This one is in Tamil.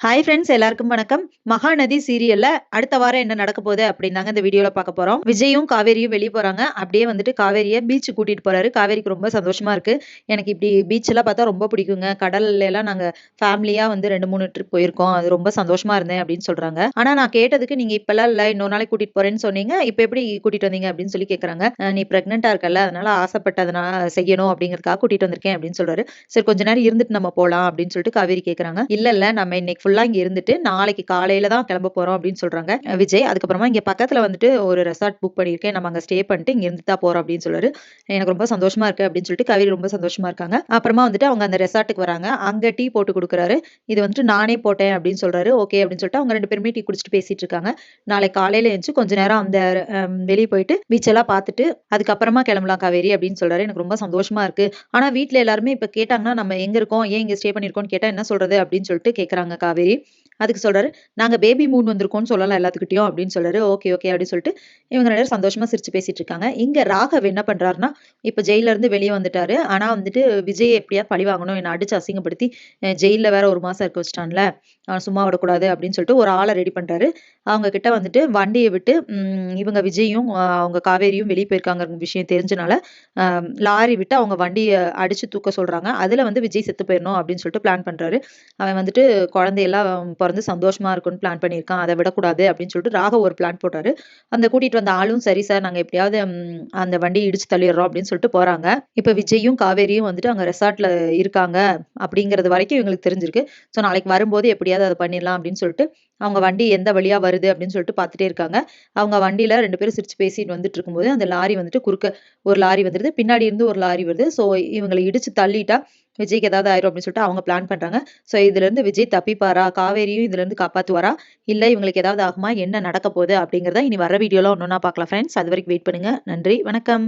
ஹாய் ஃப்ரெண்ட்ஸ், எல்லாருக்கும் வணக்கம். மகாநதி சீரியல்ல அடுத்த வாரம் என்ன நடக்க போகுது அப்படின்னாங்க இந்த வீடியோல பார்க்க போறோம். விஜயும் காவேரியும் வெளியே போறாங்க. அப்படியே வந்துட்டு காவேரியை பீச் கூட்டிட்டு போறாரு. காவேரிக்கு ரொம்ப சந்தோஷமா இருக்கு. எனக்கு இப்படி பீச் எல்லாம் பார்த்தா ரொம்ப பிடிக்குங்க. கடல்ல எல்லாம் நாங்க ஃபேமிலியா வந்து 2-3 ட்ரிப் போயிருக்கோம். அது ரொம்ப சந்தோஷமா இருந்தேன் அப்படின்னு சொல்றாங்க. ஆனா நான் கேட்டதுக்கு நீங்க இப்பெல்லாம் இல்ல, இன்னொரு நாளைக்கு கூட்டிட்டு போறேன்னு சொன்னீங்க. இப்ப எப்படி கூட்டிட்டு வந்தீங்க அப்படின்னு சொல்லி கேக்குறாங்க. நீ பிரெக்னெண்டா இருக்கல, அதனால ஆசைப்பட்டதுனால செய்யணும் அப்படிங்கறதுக்காக கூட்டிட்டு வந்திருக்கேன் அப்படின்னு சொல்றாரு. சரி, கொஞ்ச நேரம் இருந்துட்டு நம்ம போலாம் அப்படின்னு சொல்லிட்டு காவேரி கேக்குறாங்க. இல்ல நம்ம இன்னைக்கு ஃபுல்லா இங்க இருந்துட்டு நாளைக்கு காலையில தான் கிளம்ப போறோம் அப்படின்னு சொல்றாங்க விஜய். அதுக்கப்புறமா இங்க பக்கத்துல வந்துட்டு ஒரு ரெசார்ட் புக் பண்ணிருக்கேன், நம்ம அங்க ஸ்டே பண்ணிட்டு இங்க இருந்து தான் போறோம் அப்படின்னு சொல்றாரு. எனக்கு ரொம்ப சந்தோஷமா இருக்கு அப்படின்னு சொல்லிட்டு காவேரி ரொம்ப சந்தோஷமா இருக்காங்க. அப்புறமா வந்துட்டு அவங்க அந்த ரெசார்ட்டுக்கு வராங்க. அங்க டீ போட்டு கொடுக்குறாரு. இது வந்துட்டு நானே போட்டேன் அப்படின்னு சொல்றாரு. ஓகே அப்படின்னு சொல்லிட்டு அவங்க 2 பேருமே டீ குடிச்சிட்டு பேசிட்டு இருக்காங்க. நாளைக்கு காலையில எழுந்து கொஞ்ச நேரம் அந்த வெளியே போயிட்டு பீச் எல்லாம் பார்த்துட்டு அதுக்கப்புறமா கிளம்பலாம் காவேரி அப்படின்னு சொல்றாரு. எனக்கு ரொம்ப சந்தோஷமா இருக்கு. ஆனா வீட்டுல எல்லாருமே இப்ப கேட்டாங்கன்னா நம்ம எங்க இருக்கோம், ஏன் இங்க ஸ்டே பண்ணிருக்கோம்னு கேட்டா என்ன சொல்றது அப்படின்னு சொல்லிட்டு கேக்குறாங்க காவேரி. அதுக்கு சொல்றாரு, நாங்க பேபி மூன் வந்திருக்கோம்னு சொல்லலாம் எல்லாத்துக்கிட்டையும் அப்படின்னு சொல்றாரு. ஓகே ஓகே அப்படின்னு சொல்லிட்டு இவங்க 2 பேரும் சந்தோஷமா சிரிச்சு பேசிட்டு இருக்காங்க. இங்க ராகவ் என்ன பண்றாருன்னா, இப்ப ஜெயில இருந்து வெளியே வந்துட்டாரு. ஆனா வந்துட்டு விஜய் எப்படியாவது பழி வாங்கணும், என்ன அடிச்சு அசிங்கப்படுத்தி ஜெயில வேற 1 மாசம் இருக்க வச்சுட்டான்ல, சும்மா விடக்கூடாது அப்படின்னு சொல்லிட்டு ஒரு ஆளை ரெடி பண்றாரு. அவங்க கிட்ட வந்துட்டு வண்டியை விட்டு இவங்க விஜயும் அவங்க காவேரியும் வெளியே போயிருக்காங்க விஷயம் தெரிஞ்சனால லாரி விட்டு அவங்க வண்டியை அடிச்சு தூக்க சொல்றாங்க. அதுல வந்து விஜய் செத்து போயிடணும் அப்படின்னு சொல்லிட்டு பிளான் பண்றாரு. அவன் வந்துட்டு குழந்தையெல்லாம் பிறந்து சந்தோஷமா இருக்கும்னு பிளான் பண்ணியிருக்கான். அதை விடக்கூடாது அப்படின்னு சொல்லிட்டு ராகவ் ஒரு பிளான் போட்டாரு. அந்த கூட்டிட்டு வந்த ஆளும் சரி சார், நாங்க எப்படியாவது அந்த வண்டியை இடிச்சு தள்ளிடுறோம் அப்படின்னு சொல்லிட்டு போறாங்க. இப்ப விஜயும் காவேரியும் வந்துட்டு அங்க ரெசார்ட்ல இருக்காங்க அப்படிங்கறது வரைக்கும் இவங்களுக்கு தெரிஞ்சிருக்கு. சோ நாளைக்கு வரும்போது எப்படியாவது அதை பண்ணிடலாம் அப்படின்னு சொல்லிட்டு அவங்க வண்டி எந்த வழியா வருது அப்படின்னு சொல்லிட்டு பார்த்துட்டே இருக்காங்க. அவங்க வண்டியில 2 பேரும் சிரிச்சு பேசிட்டு வந்துட்டு இருக்கும்போது அந்த லாரி வந்துட்டு குறுக்க ஒரு லாரி வந்துருது. பின்னாடி இருந்து ஒரு லாரி வருது. சோ இவங்களை இடிச்சு தள்ளிட்டா விஜய்க்கு ஏதாவது ஆயிரும் அப்படின்னு சொல்லிட்டு அவங்க பிளான் பண்றாங்க. சோ இதுல இருந்து விஜய் தப்பிப்பாரா, காவேரியும் இதுல இருந்து காப்பாத்துவாரா, இல்ல இவங்களுக்கு ஏதாவது ஆகுமா, என்ன நடக்க போகுது அப்படிங்கறத இனி வர வீடியோல ஒன்னொன்னா பார்க்கலாம் ஃப்ரெண்ட்ஸ். அது வரைக்கும் வெயிட் பண்ணுங்க. நன்றி, வணக்கம்.